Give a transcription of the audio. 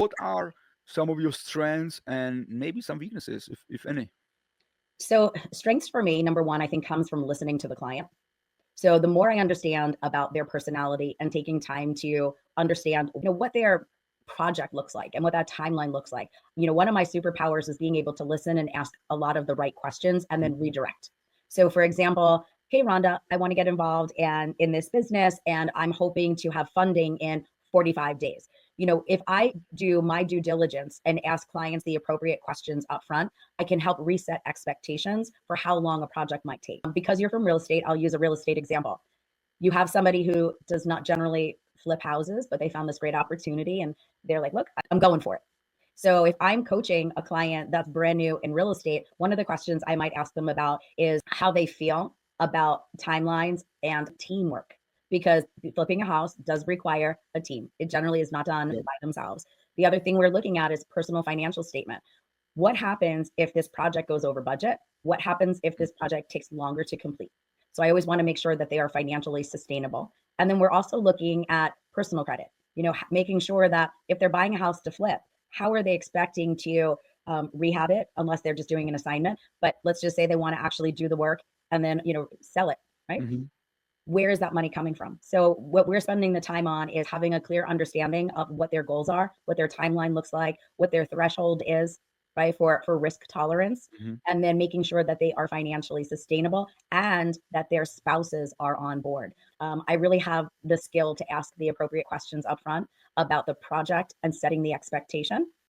What are some of your strengths and maybe some weaknesses, if any? So strengths for me, number one, I think comes from listening to the client. So the more I understand about their personality and taking time to understand, what their project looks like and what that timeline looks like. One of my superpowers is being able to listen and ask a lot of the right questions and then redirect. So for example, hey Rhonda, I want to get involved in this business and I'm hoping to have funding in 45 days. If I do my due diligence and ask clients the appropriate questions up front, I can help reset expectations for how long a project might take. Because you're from real estate, I'll use a real estate example. You have somebody who does not generally flip houses, but they found this great opportunity and they're like, look, I'm going for it. So if I'm coaching a client that's brand new in real estate, one of the questions I might ask them about is how they feel about timelines and teamwork. Because flipping a house does require a team. It generally is not done by themselves. The other thing we're looking at is personal financial statement. What happens if this project goes over budget? What happens if this project takes longer to complete? So I always want to make sure that they are financially sustainable. And then we're also looking at personal credit, making sure that if they're buying a house to flip, how are they expecting to rehab it unless they're just doing an assignment? But let's just say they want to actually do the work and then, sell it, right? Mm-hmm. Where is that money coming from? So what we're spending the time on is having a clear understanding of what their goals are, what their timeline looks like, what their threshold is, right, for risk tolerance, Mm-hmm. and then making sure that they are financially sustainable and that their spouses are on board. I really have the skill to ask the appropriate questions up front about the project and setting the expectation.